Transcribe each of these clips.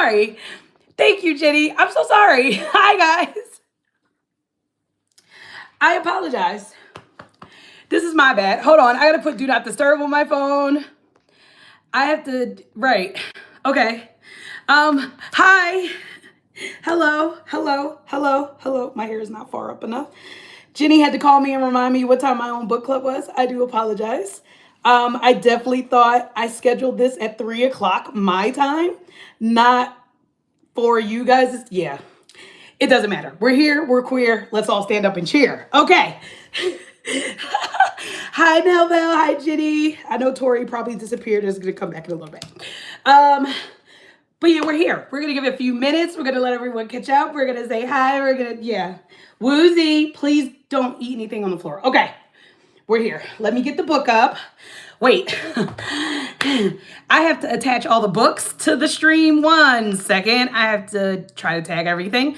sorry. Thank you, Jenny. I'm so sorry. Hi, guys. I apologize. This is my bad. Hold on. I got to put do not disturb on my phone. I have to, right. Okay. Hi. Hello. My hair is not far up enough. Jenny had to call me and remind me what time my own book club was. I do apologize. I definitely thought I scheduled this at 3 o'clock my time, not for you guys. Yeah, it doesn't matter. We're here, we're queer. Let's all stand up and cheer. Okay. Hi, Melville. Hi, Jenny. I know Tori probably disappeared. Is going to come back in a little bit. But yeah, we're here. We're going to give it a few minutes. We're going to let everyone catch up. We're going to say hi. We're going to, yeah. Woozy, please don't eat anything on the floor. Okay. We're here. Let me get the book up. Wait. I have to attach all the books to the stream. 1 second. I have to try to tag everything.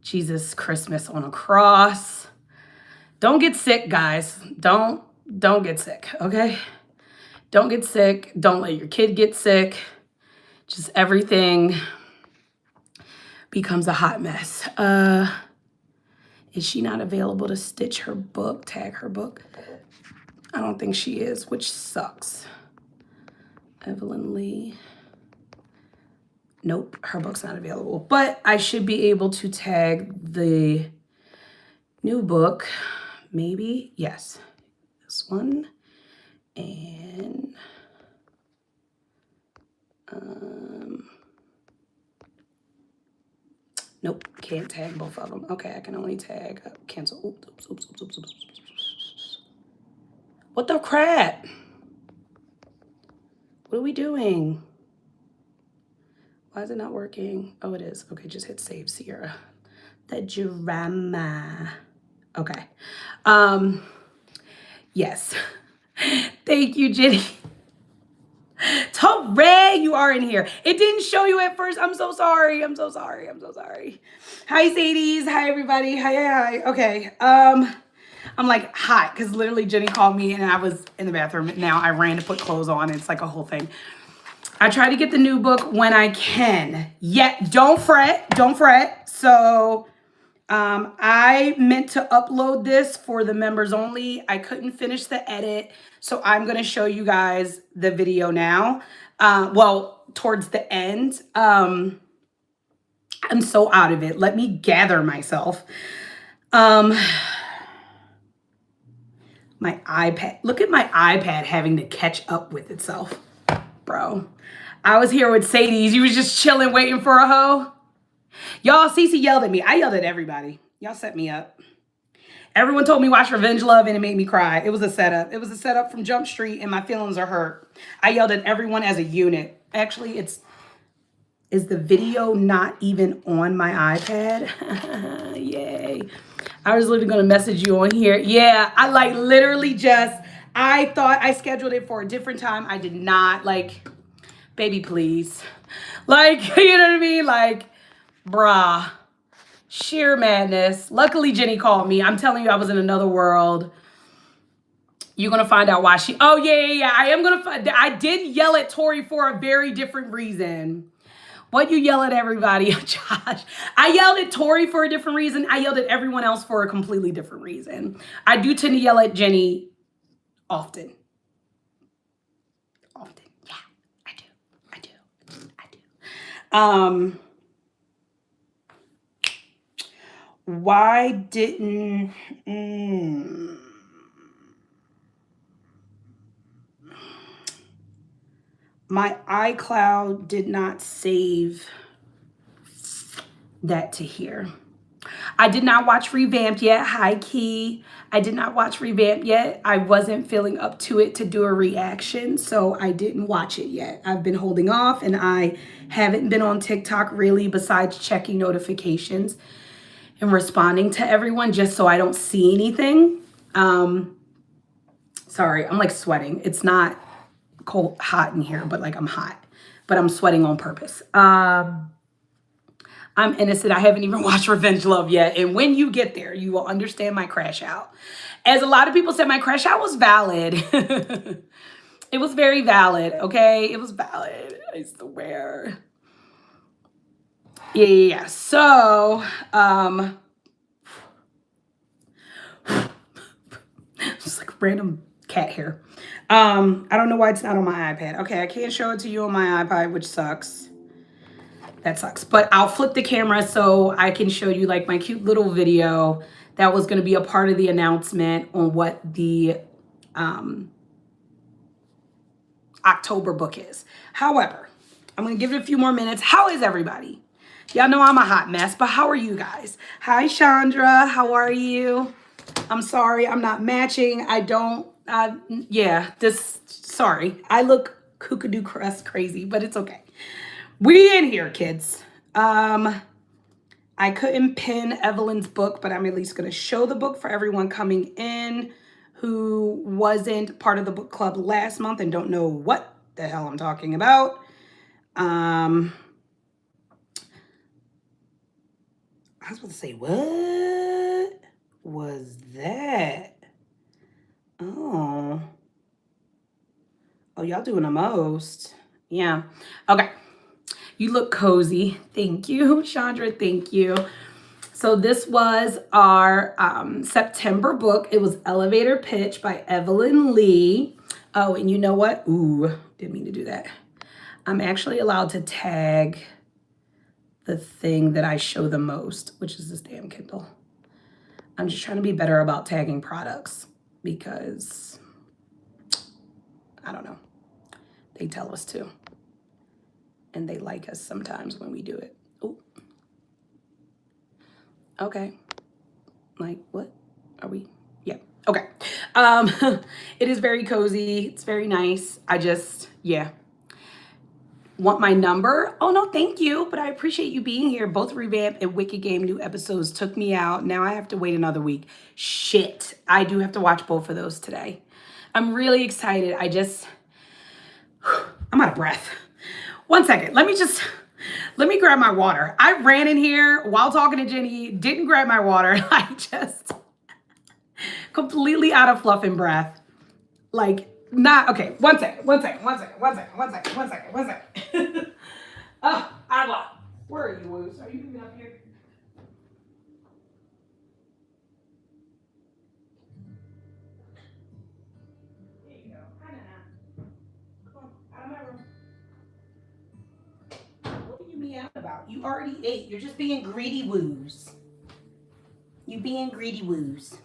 Jesus Christmas on a cross. Don't get sick, guys. Don't get sick, okay? Don't get sick. Don't let your kid get sick. Just everything becomes a hot mess. Is she not available to stitch her book, tag her book? I don't think she is, which sucks. Evelyn Lee. Nope, her book's not available. But I should be able to tag the new book. Maybe, yes. This one. And nope, can't tag both of them. Okay, I can only tag cancel. Oops. What the crap? What are we doing? Why is it not working? Oh, it is. Okay, just hit save, Sierra. The drama. Okay. Yes. Thank you, Jenny. Ray, you are in here. It didn't show you at first. I'm so sorry. Hi, Sadies. Hi, everybody. Hi. Okay. I'm like hot because literally Jenny called me and I was in the bathroom. Now I ran to put clothes on. It's like a whole thing. I try to get the new book when I can. Yet, don't fret. So I meant to upload this for the members only. I couldn't finish the edit. So I'm going to show you guys the video now. Well, towards the end. I'm so out of it. Let me gather myself. My iPad. Look at my iPad having to catch up with itself. Bro. I was here with Sadie's. You was just chilling, waiting for a hoe. Y'all, Cece yelled at me. I yelled at everybody. Y'all set me up. Everyone told me watch Revenge Love and it made me cry. It was a setup. It was a setup from Jump Street and my feelings are hurt. I yelled at everyone as a unit. Actually, is the video not even on my iPad? Yay. I was literally going to message you on here. Yeah, I like literally just, I thought I scheduled it for a different time. I did not. Like, baby, please. Like, you know what I mean? Like, bruh. Sheer madness. Luckily, Jenny called me. I'm telling you, I was in another world. You're going to find out why she... Oh, yeah. I am going to... I did yell at Tori for a very different reason. What you yell at everybody, Josh? I yelled at Tori for a different reason. I yelled at everyone else for a completely different reason. I do tend to yell at Jenny often. Yeah, I do. Why didn't... My iCloud did not save that to here. I did not watch Revamped yet. Hi, Key. I did not watch Revamped yet. I wasn't feeling up to it to do a reaction, so I didn't watch it yet. I've been holding off, and I haven't been on TikTok really besides checking notifications and responding to everyone just so I don't see anything. Sorry, I'm like sweating. It's not cold, hot in here, but like I'm hot, but I'm sweating on purpose. I'm innocent. I haven't even watched Revenge Love yet. And when you get there, you will understand my crash out. As a lot of people said, my crash out was valid. It was very valid, okay? It was valid. I swear. Yeah. So, just like random cat hair. I don't know why it's not on my iPad. Okay, I can't show it to you on my iPad, which sucks. That sucks. But I'll flip the camera so I can show you like my cute little video that was going to be a part of the announcement on what the October book is. However, I'm going to give it a few more minutes. How is everybody? Y'all know I'm a hot mess, but how are you guys? Hi, Chandra. How are you? I'm sorry, I'm not matching. I don't, sorry. I look kookadoo crust crazy, but it's okay. We in here, kids. I couldn't pin Evelyn's book, but I'm at least going to show the book for everyone coming in who wasn't part of the book club last month and don't know what the hell I'm talking about. I was about to say, what was that? Oh, y'all doing the most. Yeah. Okay. You look cozy. Thank you, Chandra. Thank you. So this was our September book. It was Elevator Pitch by Evelyn Lee. Oh, and you know what? Ooh, didn't mean to do that. I'm actually allowed to tag the thing that I show the most, which is this damn Kindle. I'm just trying to be better about tagging products because, I don't know, they tell us to. And they like us sometimes when we do it. Ooh. Okay. Like, what are we? Yeah. Okay. It is very cozy. It's very nice. I just, yeah. Want my number? Oh, no, thank you. But I appreciate you being here. Both Revamp and Wicked Game new episodes took me out. Now I have to wait another week. Shit. I do have to watch both of those today. I'm really excited. I'm out of breath. 1 second. Let me grab my water. I ran in here while talking to Jenny, didn't grab my water. I just completely out of fluff and breath. Like, not, okay, 1 second. Oh, Agua, where are you, Woos? Are you even up here? There you go. Hi, Nana. Come on, out of my room. What are you meowing about? You already ate. You're just being greedy, Woos. You being greedy, Woos.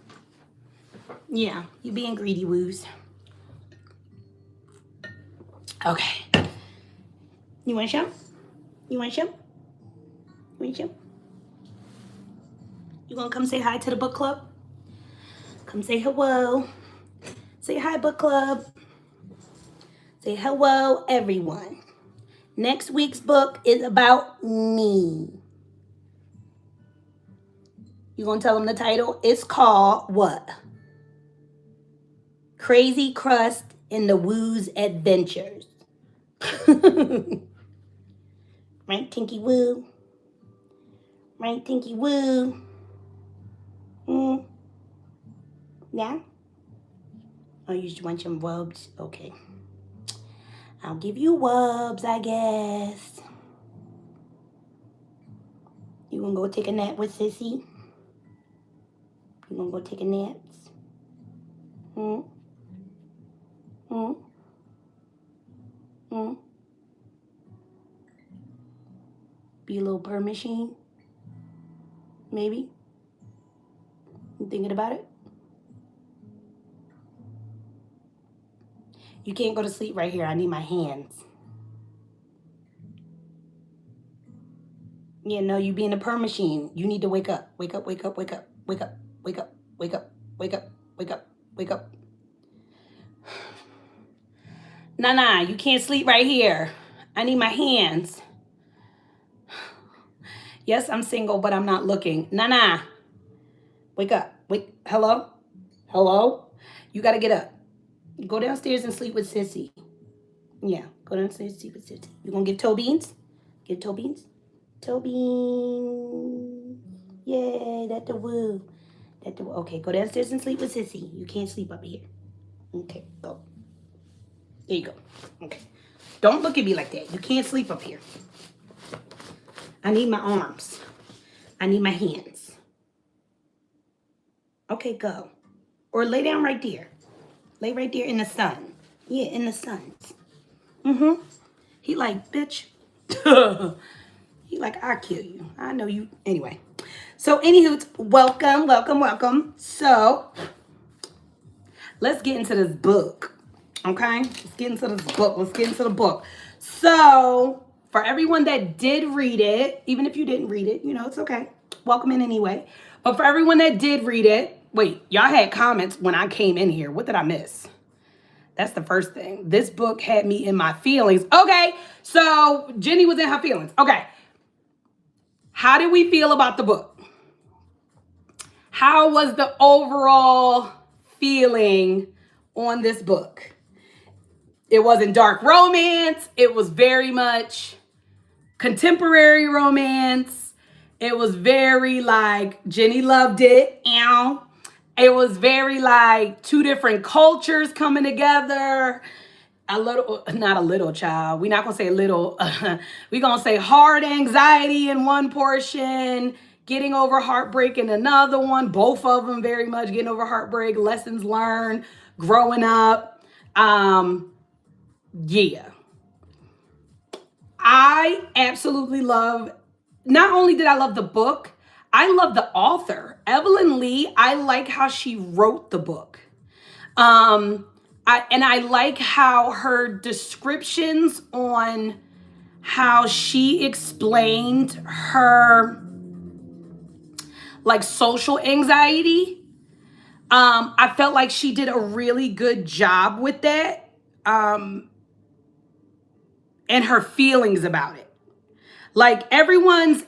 Yeah, you being greedy, Woos. Okay. You want some? You want some? You want some? You gonna come say hi to the book club? Come say hello. Say hi, book club. Say hello, everyone. Next week's book is about me. You gonna tell them the title? It's called what? Crazy Crust in the Woo's Adventures. Right, Tinky Woo? Right, Tinky Woo? Yeah? Oh, you just want some wubs? Okay. I'll give you wubs, I guess. You gonna go take a nap with Sissy? You gonna go take a nap? Be a little purr machine? Maybe? You thinking about it? You can't go to sleep right here. I need my hands. Yeah, no, you being a purr machine. You need to wake up. Wake up, wake up, wake up, wake up, wake up, wake up, wake up, wake up, wake up. Nah, you can't sleep right here. I need my hands. Yes, I'm single, but I'm not looking. Nah. Wake up. Wait, hello? Hello? You gotta get up. Go downstairs and sleep with Sissy. Yeah, go downstairs and sleep with Sissy. You gonna give toe beans? Give toe beans? Toe beans. Yay, that the woo. Okay, go downstairs and sleep with Sissy. You can't sleep up here. Okay, go. There you go. Okay. Don't look at me like that. You can't sleep up here. I need my arms. I need my hands. Okay, go. Or lay down right there. Lay right there in the sun. Yeah, in the sun. Mm-hmm. He like, bitch. He like, I'll kill you. I know you. Anyway. So, anywho, welcome, welcome, welcome. So, let's get into this book. Okay? Let's get into this book. Let's get into the book. So, for everyone that did read it, even if you didn't read it, you know, it's okay. Welcome in anyway. But for everyone that did read it, wait, y'all had comments when I came in here. What did I miss? That's the first thing. This book had me in my feelings. Okay, so Jenny was in her feelings. Okay. How did we feel about the book? How was the overall feeling on this book? It wasn't dark romance. It was very much contemporary romance. It was very like Jenny loved it. Ow. It was very like two different cultures coming together. A little, not a little child. We're not going to say little. We're going to say hard anxiety in one portion, getting over heartbreak in another one. Both of them very much getting over heartbreak, lessons learned, growing up. Yeah. I absolutely love, not only did I love the book, I love the author. Evelyn Lee, I like how she wrote the book. I like how her descriptions on how she explained her like social anxiety. I felt like she did a really good job with that. And her feelings about it. Like everyone's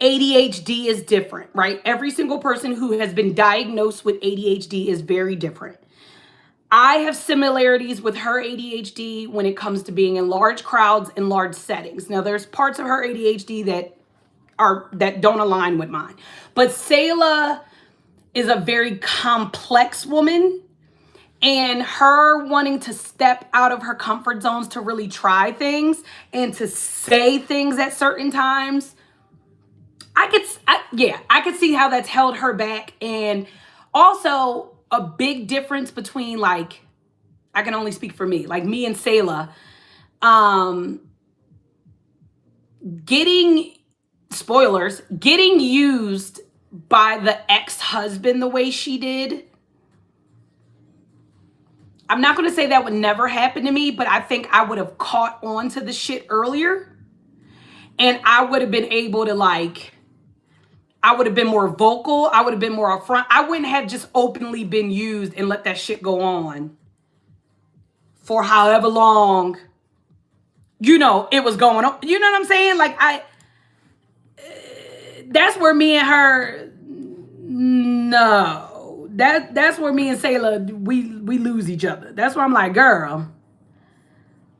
ADHD is different, right? Every single person who has been diagnosed with ADHD is very different. I have similarities with her ADHD when it comes to being in large crowds and large settings. Now, there's parts of her ADHD that don't align with mine. But Selah is a very complex woman, and her wanting to step out of her comfort zones to really try things and to say things at certain times, I could see how that's held her back. And also a big difference between, like, I can only speak for me, like me and Selah, getting used by the ex-husband the way she did. I'm not going to say that would never happen to me, but I think I would have caught on to the shit earlier. And I would have been able to, like, I would have been more vocal. I would have been more upfront. I wouldn't have just openly been used and let that shit go on for however long, you know, it was going on. You know what I'm saying? Like, that's where me and her, no. That's where me and Selah, we lose each other. That's where I'm like, girl,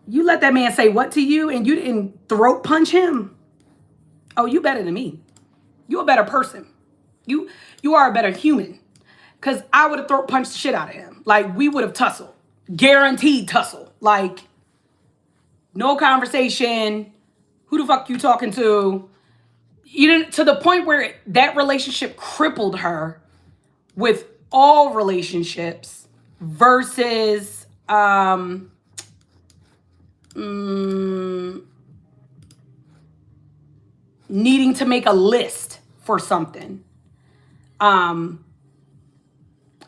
you let that man say what to you and you didn't throat punch him? Oh, you better than me. You a better person. You are a better human. Because I would have throat punched the shit out of him. Like, we would have tussled. Guaranteed tussle. Like, no conversation. Who the fuck you talking to? You didn't, to the point where that relationship crippled her with all relationships versus needing to make a list for something.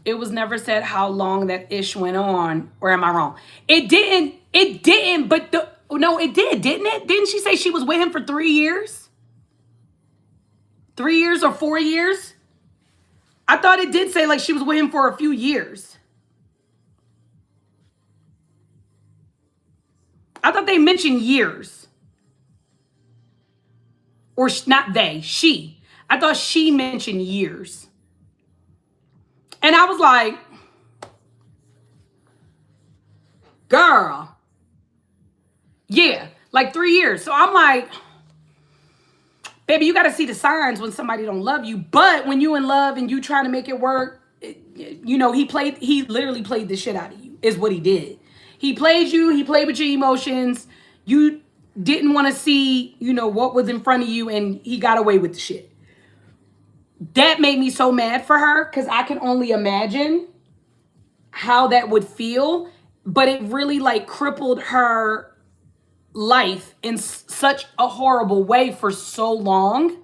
It was never said how long that ish went on, or am I wrong? It didn't, but no, it did, didn't it? Didn't she say she was with him for 3 years? 3 years or 4 years? I thought it did say like she was with him for a few years. I thought they mentioned years. Or not they, she. I thought she mentioned years. And I was like, girl. Yeah, like 3 years. So I'm like, baby, you got to see the signs when somebody don't love you. But when you in love and you trying to make it work, you know, he literally played the shit out of you, is what he did. He played you, he played with your emotions. You didn't want to see, you know, what was in front of you, and he got away with the shit. That made me so mad for her, because I can only imagine how that would feel. But it really like crippled her life in such a horrible way for so long.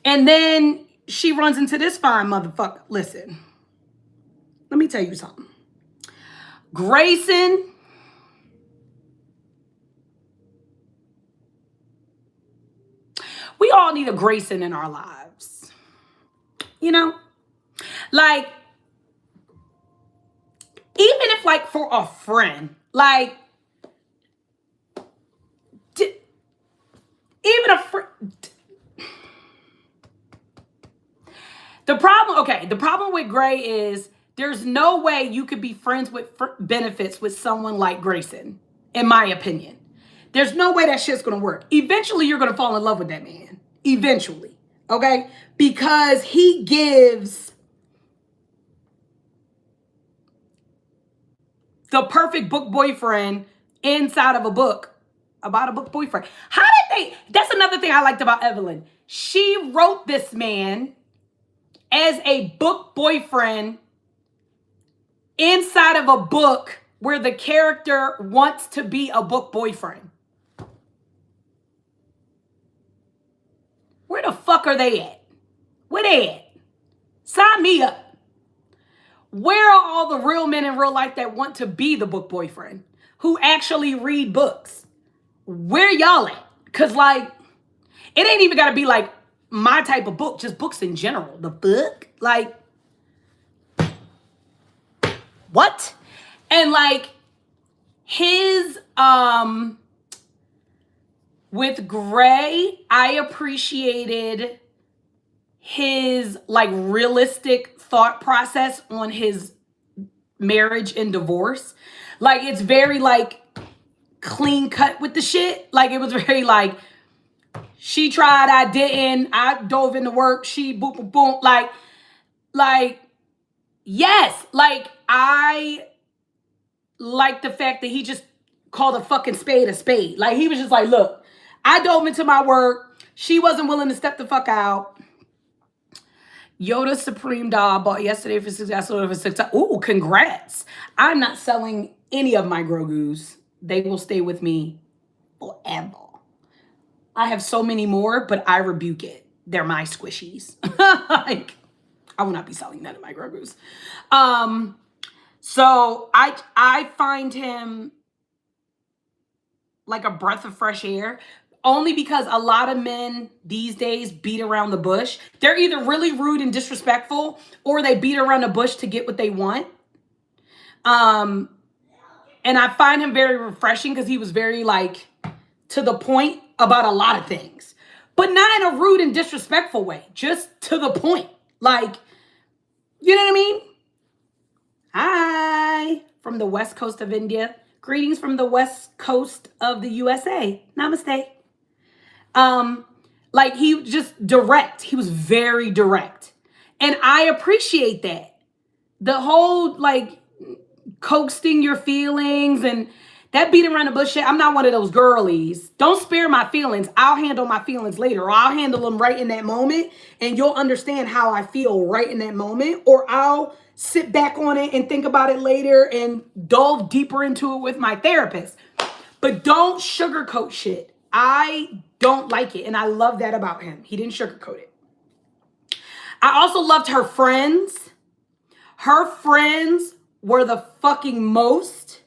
And then she runs into this fine motherfucker. Listen, let me tell you something. Grayson, we all need a Grayson in our lives. You know? Like, even if like for a friend, like, even a friend. The problem with Gray is there's no way you could be friends with benefits with someone like Grayson, in my opinion. There's no way that shit's gonna work. Eventually, you're gonna fall in love with that man. Eventually, okay? Because he gives the perfect book boyfriend inside of a book about a book boyfriend. How did they? That's another thing I liked about Evelyn. She wrote this man as a book boyfriend inside of a book where the character wants to be a book boyfriend. Where the fuck are they at? Where they at? Sign me up. Where are all the real men in real life that want to be the book boyfriend, who actually read books? Where y'all at? Because, like, it ain't even got to be, like, my type of book, just books in general. The book? Like, what? And, like, his, with Gray, I appreciated his, like, realistic thought process on his marriage and divorce. Like, it's very, like, clean cut with the shit. Like, it was very, like, she tried, I didn't, I dove into work, she boom, boom, boom. Like, yes. Like, I like the fact that he just called a fucking spade a spade. Like, he was just like, look, I dove into my work. She wasn't willing to step the fuck out. Yoda Supreme doll bought yesterday for $6. I sold it for $6. Ooh, congrats. I'm not selling any of my Grogus. They will stay with me forever. I have so many more, but I rebuke it. They're my squishies. Like, I will not be selling none of my Grogus. So I find him like a breath of fresh air, only because a lot of men these days beat around the bush. They're either really rude and disrespectful, or they beat around the bush to get what they want. And I find him very refreshing because he was very, like, to the point about a lot of things, but not in a rude and disrespectful way, just to the point. Like, you know what I mean? Hi, from the west coast of India. Greetings from the west coast of the USA. Namaste. Like, he was just direct. He was very direct. And I appreciate that. The whole, like, coaxing your feelings and that beat around the bush shit. I'm not one of those girlies. Don't spare my feelings. I'll handle my feelings later. Or I'll handle them right in that moment, and you'll understand how I feel right in that moment. Or I'll sit back on it and think about it later and delve deeper into it with my therapist. But don't sugarcoat shit. I don't like it, and I love that about him. He didn't sugarcoat it. I also loved her friends. Her friends were the fucking most.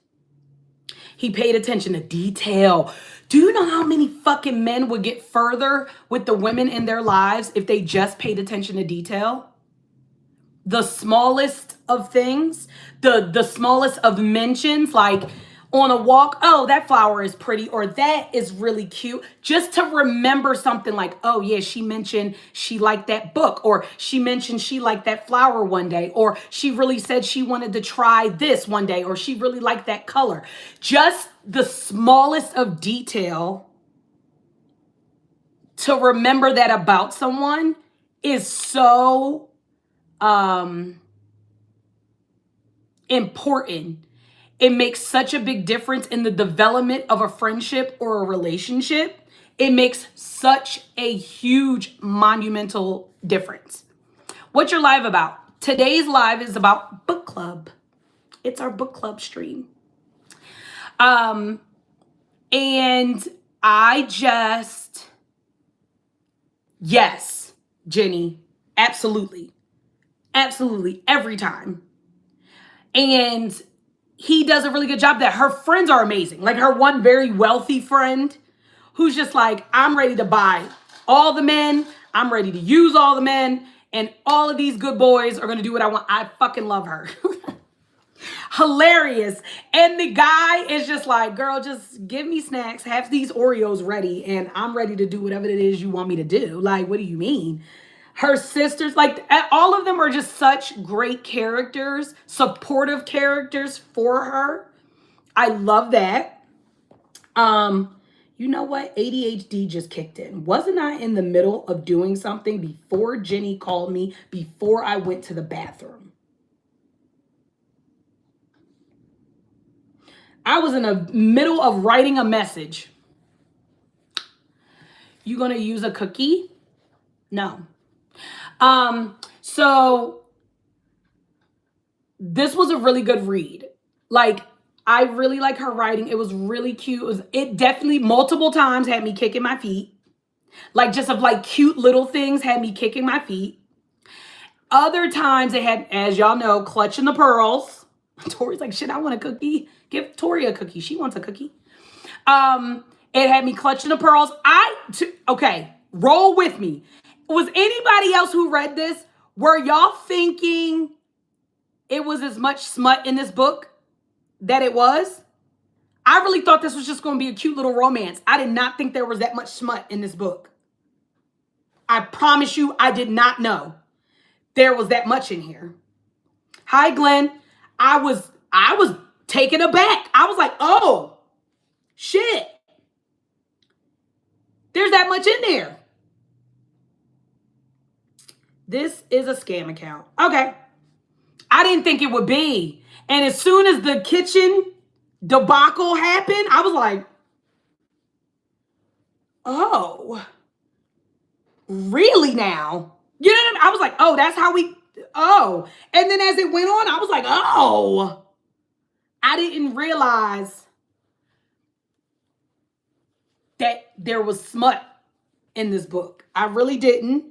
He paid attention to detail. Do you know how many fucking men would get further with the women in their lives if they just paid attention to detail? The smallest of things, the smallest of mentions, like on a walk, oh, that flower is pretty, or that is really cute. Just to remember something like, oh yeah, she mentioned she liked that book, or she mentioned she liked that flower one day, or she really said she wanted to try this one day, or she really liked that color. Just the smallest of detail to remember that about someone is so important. It makes such a big difference in the development of a friendship or a relationship. It makes such a huge monumental difference. What's your live about? Today's live is about book club. It's our book club stream. And yes, Jenny, absolutely. Absolutely, every time. And he does a really good job that her friends are amazing. Like her one very wealthy friend who's just like, I'm ready to buy all the men. I'm ready to use all the men. And all of these good boys are going to do what I want. I fucking love her. Hilarious. And the guy is just like, girl, just give me snacks, have these Oreos ready, and I'm ready to do whatever it is you want me to do. Like, what do you mean? Her sisters, like all of them are just such great characters, supportive characters for her. I love that. You know what? ADHD just kicked in. Wasn't I in the middle of doing something before Jenny called me, before I went to the bathroom? I was in the middle of writing a message. You gonna use a cookie? No. So this was a really good read. Like, I really like her writing. It was really cute. It definitely multiple times had me kicking my feet. Like, just of like cute little things had me kicking my feet. Other times it had, as y'all know, clutching the pearls. Tori's like, shit, I want a cookie. Give Tori a cookie. She wants a cookie. It had me clutching the pearls. Okay, roll with me. Was anybody else who read this, were y'all thinking it was as much smut in this book that it was? I really thought this was just going to be a cute little romance. I did not think there was that much smut in this book. I promise you, I did not know there was that much in here. Hi, Glenn. I was taken aback. I was like, oh, shit. There's that much in there. This is a scam account. Okay. I didn't think it would be. And as soon as the kitchen debacle happened, I was like, oh, really now? You know what I mean? I was like, oh, that's how oh. And then as it went on, I was like, oh, I didn't realize that there was smut in this book. I really didn't.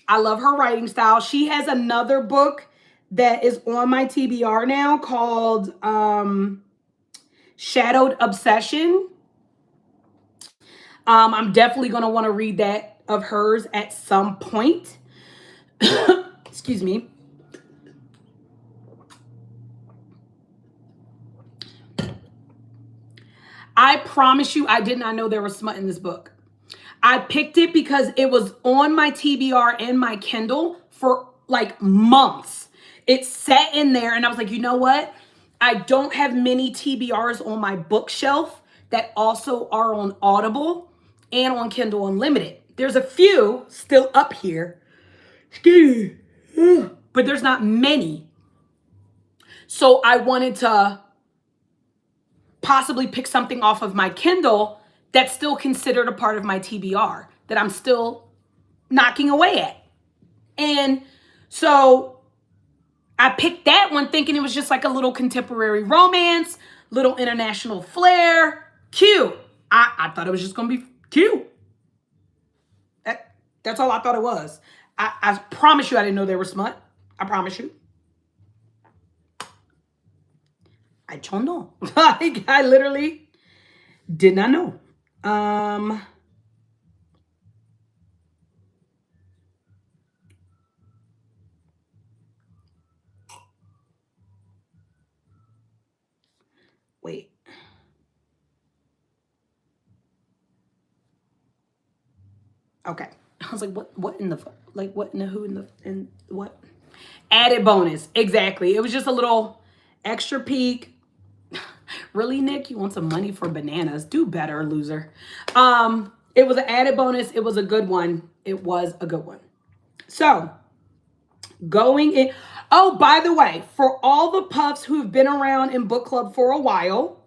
I love her writing style. She has another book that is on my TBR now called Shadowed Obsession. I'm definitely going to want to read that of hers at some point. Excuse me. I promise you, I did not know there was smut in this book. I picked it because it was on my TBR and my Kindle for like months. It sat in there and I was like, you know what? I don't have many TBRs on my bookshelf that also are on Audible and on Kindle Unlimited. There's a few still up here, but there's not many. So I wanted to possibly pick something off of my Kindle that's still considered a part of my TBR that I'm still knocking away at. And so I picked that one thinking it was just like a little contemporary romance, little international flair, cute. I thought it was just going to be cute. That's all I thought it was. I promise you I didn't know there was smut. I promise you. I don't know. I literally did not know. Wait. Okay. I was like, what in the, like, what in the, who in the, and what? Added bonus. Exactly. It was just a little extra peek. Really, Nick? You want some money for bananas? Do better, loser. It was an added bonus. It was a good one. It was a good one. So, going in. Oh, by the way, for all the puffs who've been around in book club for a while,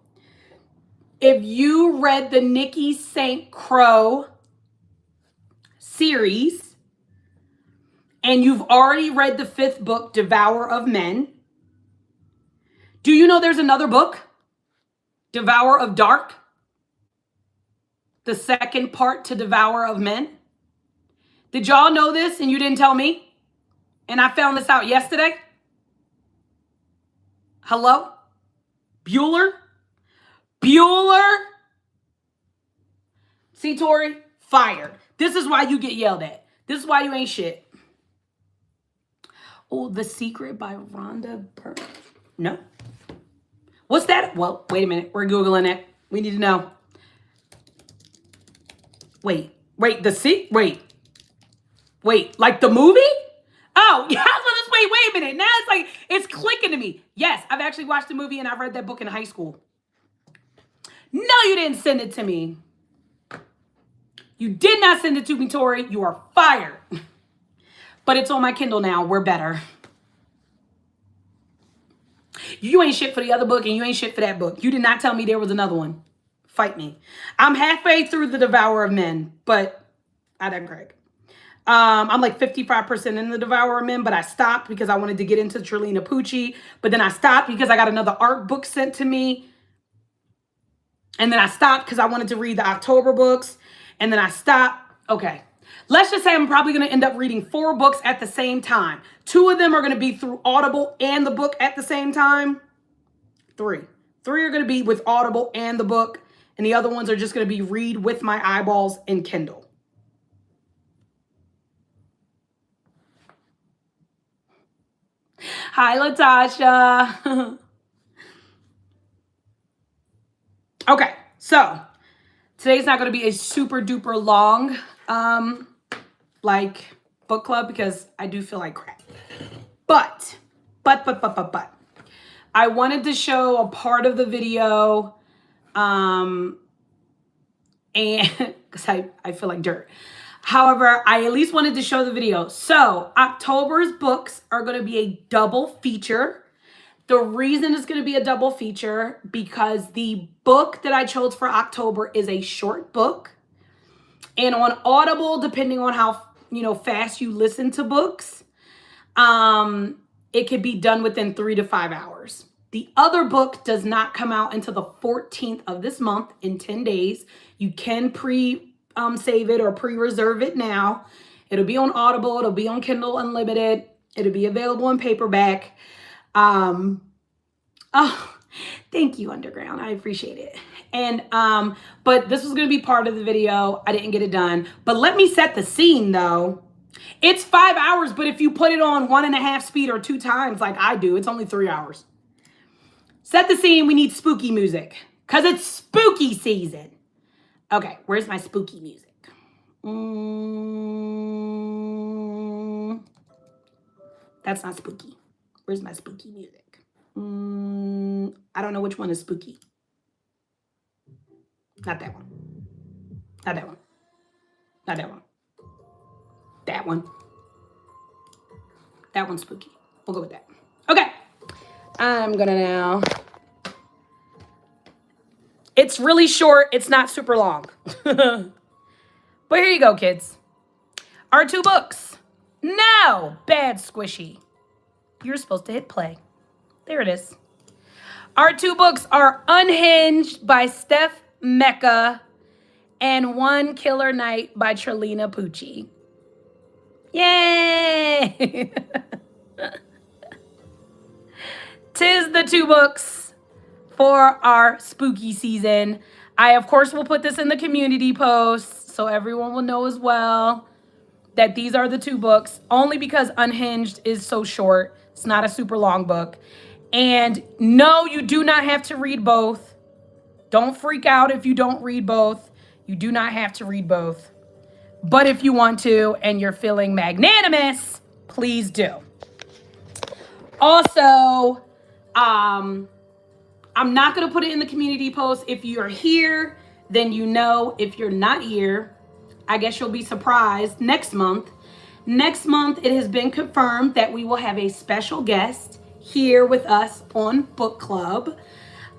if you read the Nikki St. Crow series and you've already read the 5th book, Devour of Men, do you know there's another book, Devour of Dark? The second part to Devour of Men. Did y'all know this and you didn't tell me? And I found this out yesterday. Hello? Bueller? See, Tori? Fired. This is why you get yelled at. This is why you ain't shit. Oh, The Secret by Rhonda Byrne. No. What's that? Well, wait a minute. We're Googling it. We need to know. Wait, like the movie? Oh, yeah, wait a minute. Now it's like, it's clicking to me. Yes, I've actually watched the movie and I read that book in high school. No, you didn't send it to me. You did not send it to me, Tori. You are fired. But it's on my Kindle now. We're better. You ain't shit for the other book and you ain't shit for that book. You did not tell me there was another one. Fight me. I'm halfway through the Devourer of Men, but I done Greg. I'm like 55% in the Devourer of Men, but I stopped because I wanted to get into Trelina Pucci. But then I stopped because I got another art book sent to me. And then I stopped because I wanted to read the October books. And then I stopped. Okay. Let's just say I'm probably going to end up reading 4 books at the same time. 2 of them are going to be through Audible and the book at the same time. 3. 3 are going to be with Audible and the book. And the other ones are just going to be read with my eyeballs in Kindle. Hi, Latasha. Okay, so today's not going to be a super duper long like book club because I do feel like crap. But I wanted to show a part of the video and because I feel like dirt. However, I at least wanted to show the video. So October's books are going to be a double feature. The reason it's going to be a double feature because the book that I chose for October is a short book. And on Audible, depending on how fast you listen to books, it could be done within 3 to 5 hours. The other book does not come out until the 14th of this month in 10 days. You can save it or pre-reserve it now. It'll be on Audible. It'll be on Kindle Unlimited. It'll be available in paperback. Oh, thank you, Underground. I appreciate it. And, but this was going to be part of the video. I didn't get it done, but let me set the scene though. It's 5 hours, but if you put it on 1.5 speed or 2 times like I do, it's only 3 hours. Set the scene. We need spooky music because it's spooky season. Okay. Where's my spooky music? That's not spooky. Where's my spooky music? I don't know which one is spooky. Not that one. Not that one. Not that one. That one. That one's spooky. We'll go with that. Okay. I'm gonna now. It's really short. It's not super long. But here you go, kids. Our 2 books. No, bad squishy. You're supposed to hit play. There it is. Our 2 books are Unhinged by Steph Mecca and One Killer Night by Trelina Pucci. Yay! Tis the 2 books for our spooky season. I, of course, will put this in the community post so everyone will know as well that these are the 2 books, only because Unhinged is so short. It's not a super long book. And no, you do not have to read both. Don't freak out if you don't read both. You do not have to read both. But if you want to and you're feeling magnanimous, please do. Also, I'm not going to put it in the community post. If you're here, then you know. If you're not here, I guess you'll be surprised next month Next month, it has been confirmed that we will have a special guest here with us on Book Club.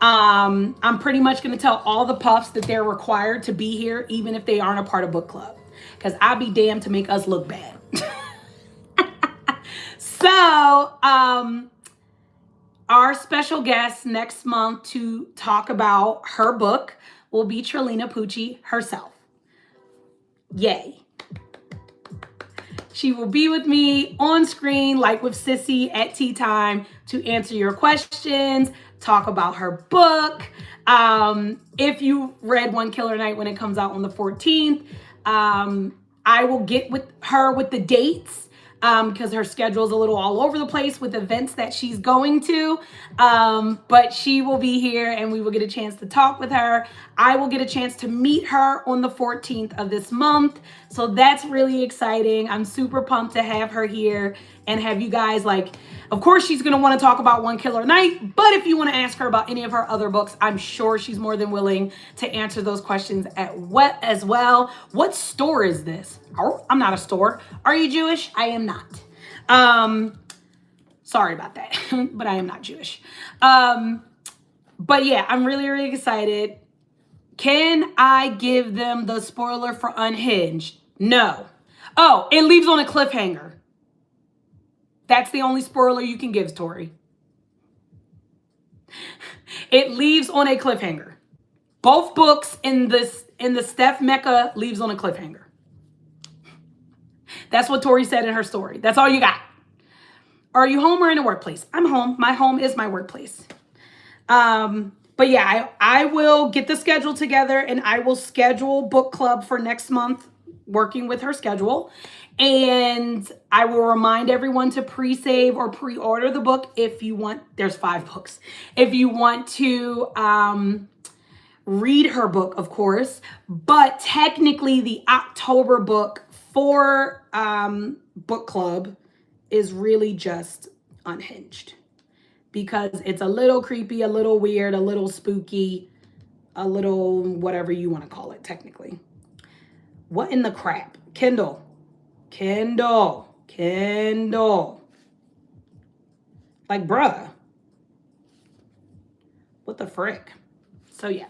I'm pretty much going to tell all the puffs that they're required to be here, even if they aren't a part of Book Club, because I'll be damned to make us look bad. So, our special guest next month to talk about her book will be Trelina Pucci herself. Yay. She will be with me on screen, like with Sissy at tea time, to answer your questions, talk about her book. If you read One Killer Night when it comes out on the 14th, I will get with her with the dates, because her schedule is a little all over the place with events that she's going to. But she will be here and we will get a chance to talk with her. I will get a chance to meet her on the 14th of this month. So that's really exciting. I'm super pumped to have her here and have you guys, like, of course she's going to want to talk about One Killer Night, but if you want to ask her about any of her other books, I'm sure she's more than willing to answer those questions as well. What store is this? Oh, I'm not a store. Are you Jewish? I am not. Sorry about that, but I am not Jewish. But yeah, I'm really, really excited. Can I give them the spoiler for Unhinged? No. Oh, it leaves on a cliffhanger. That's the only spoiler you can give, Tori. It leaves on a cliffhanger. Both books in the Steph Mecca leaves on a cliffhanger. That's what Tori said in her story. That's all you got. Are you home or in a workplace? I'm home. My home is my workplace. But yeah, I will get the schedule together and I will schedule book club for next month, working with her schedule. And I will remind everyone to pre-save or pre-order the book if you want. There's 5 books. If you want to read her book, of course. But technically the October book for book club is really just Unhinged, because it's a little creepy, a little weird, a little spooky, a little whatever you want to call it technically. What in the crap? Kindle. Like, bruh. What the frick? So yeah.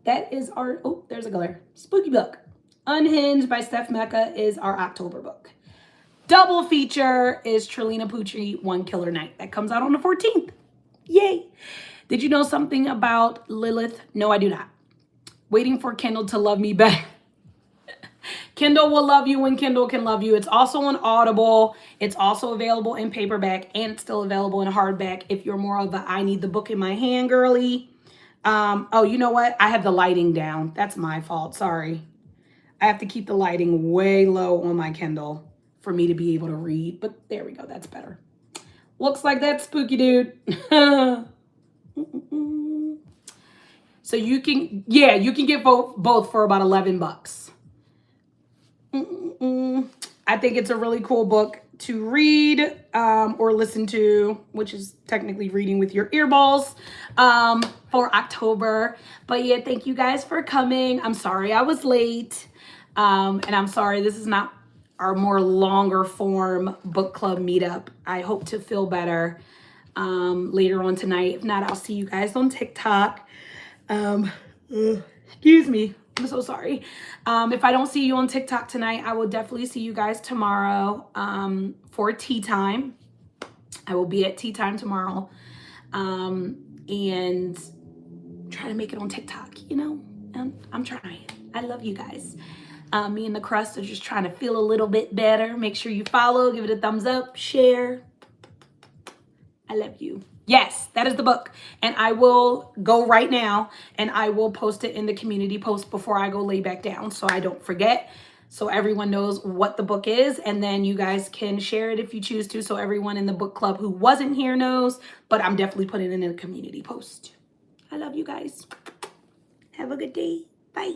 That is our, oh, there's a glare. Spooky book. Unhinged by Steph Mecca is our October book. Double feature is Trelina Pucci, One Killer Night. That comes out on the 14th. Yay. Did you know something about Lilith? No, I do not. Waiting for Kindle to love me back. Kindle will love you when Kindle can love you. It's also on Audible. It's also available in paperback and still available in hardback if you're more of a I need the book in my hand girly. Oh, you know what? I have the lighting down. That's my fault. Sorry. I have to keep the lighting way low on my Kindle for me to be able to read. But there we go. That's better. Looks like that spooky dude. So you can, yeah, you can get both for about 11 bucks. I think it's a really cool book to read or listen to, which is technically reading with your earballs for October. But yeah, thank you guys for coming. I'm sorry I was late. And I'm sorry this is not our more longer form book club meetup. I hope to feel better later on tonight. If not, I'll see you guys on TikTok. Excuse me. I'm so sorry. If I don't see you on TikTok tonight, I will definitely see you guys tomorrow for tea time. I will be at tea time tomorrow and try to make it on TikTok, you know. I'm trying. I love you guys. Me and the crust are just trying to feel a little bit better. Make sure you follow, give it a thumbs up, share. I love you. Yes, that is the book. And I will go right now and I will post it in the community post before I go lay back down so I don't forget. So everyone knows what the book is. And then you guys can share it if you choose to. So everyone in the book club who wasn't here knows. But I'm definitely putting it in a community post. I love you guys. Have a good day. Bye.